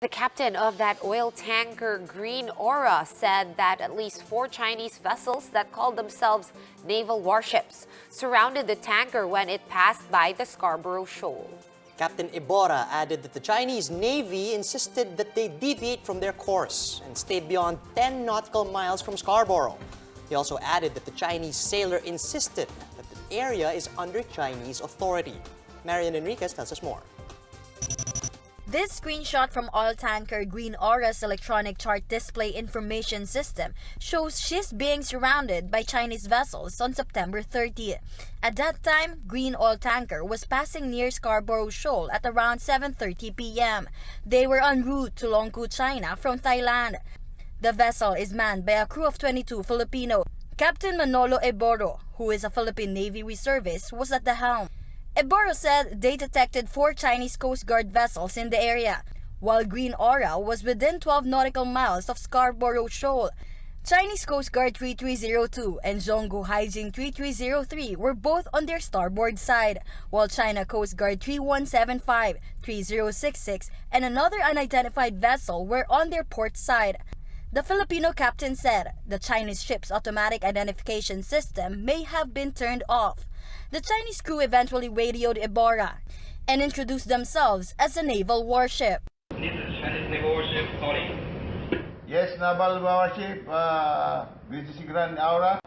The captain of that oil tanker, Green Aura, said that at least 4 Chinese vessels that called themselves naval warships surrounded the tanker when it passed by the Scarborough Shoal. Captain Ibarra added that the Chinese Navy insisted that they deviate from their course and stayed beyond 10 nautical miles from Scarborough. He also added that the Chinese sailor insisted that the area is under Chinese authority. Marian Enriquez tells us more. This screenshot from oil tanker Green Aura's electronic chart display information system shows she's being surrounded by Chinese vessels on September 30th. At that time, Green oil tanker was passing near Scarborough Shoal at around 7:30 p.m. They were en route to Longkou, China from Thailand. The vessel is manned by a crew of 22 Filipino. Captain Manolo Eboro, who is a Philippine Navy reservist, was at the helm. Eboro said they detected 4 Chinese Coast Guard vessels in the area, while Green Aura was within 12 nautical miles of Scarborough Shoal. Chinese Coast Guard 3302 and Zhonggu Haijing 3303 were both on their starboard side, while China Coast Guard 3175, 3066, and another unidentified vessel were on their port side. The Filipino captain said the Chinese ship's automatic identification system may have been turned off. The Chinese crew eventually radioed Ibarra and introduced themselves as a naval warship. This is Chinese naval warship calling. Yes, naval warship, British Grand Aura.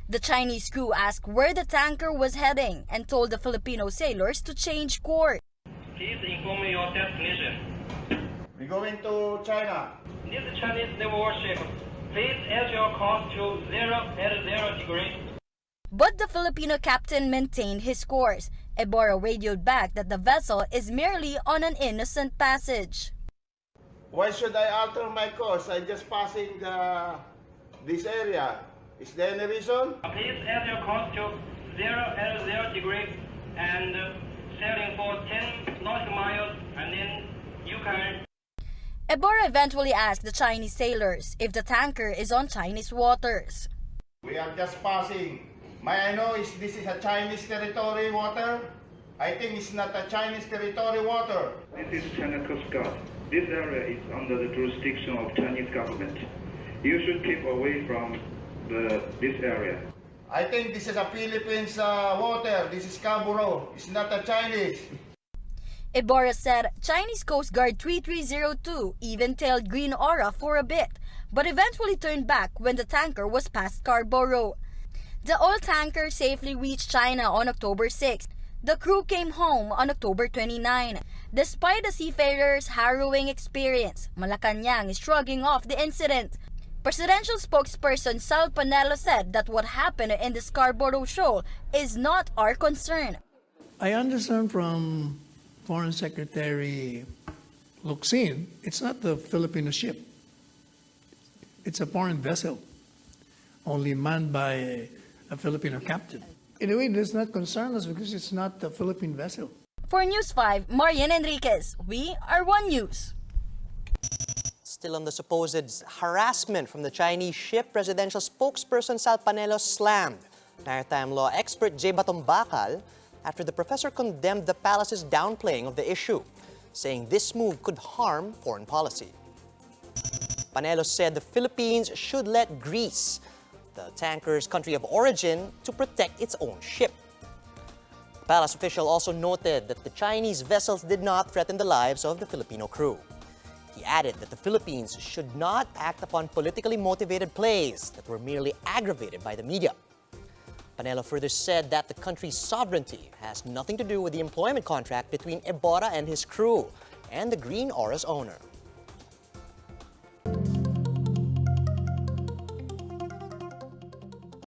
The Chinese crew asked where the tanker was heading and told the Filipino sailors to change course. Please inform me your destination. We're going to China. This is Chinese naval warship. Please add your course to 0 degrees. But the Filipino captain maintained his course. Ibarra radioed back that the vessel is merely on an innocent passage. Why should I alter my course? I'm just passing this area. Is there any reason? Please add your course to 0 degrees and sailing for 10 nautical miles, and then you can. Ibarra eventually asked the Chinese sailors if the tanker is on Chinese waters. We are just passing. May I know is this is a Chinese territory water? I think it's not a Chinese territory water. This is China Coast Guard. This area is under the jurisdiction of Chinese government. You should keep away from this area. I think this is a Philippines water. This is Scarborough. It's not a Chinese. Ibarra said Chinese Coast Guard 3302 even tailed Green Aura for a bit, but eventually turned back when the tanker was past Scarborough. The oil tanker safely reached China on October 6. The crew came home on October 29. Despite the seafarers' harrowing experience, Malacanang is shrugging off the incident. Presidential spokesperson Sal Panelo said that what happened in the Scarborough Shoal is not our concern. I understand from Foreign Secretary Locsin, it's not the Filipino ship. It's a foreign vessel, only manned by a Filipino captain. In a way, it does not concern us because it's not a Philippine vessel. For News 5, Marian Enriquez, we are One News. Still on the supposed harassment from the Chinese ship, presidential spokesperson Sal Panelo slammed maritime law expert J. Bakal after the professor condemned the palace's downplaying of the issue, saying this move could harm foreign policy. Panelo said the Philippines should let Greece, the tanker's country of origin, to protect its own ship. The palace official also noted that the Chinese vessels did not threaten the lives of the Filipino crew. He added that the Philippines should not act upon politically motivated plays that were merely aggravated by the media. Panelo further said that the country's sovereignty has nothing to do with the employment contract between Ibarra and his crew and the Green Aura's owner.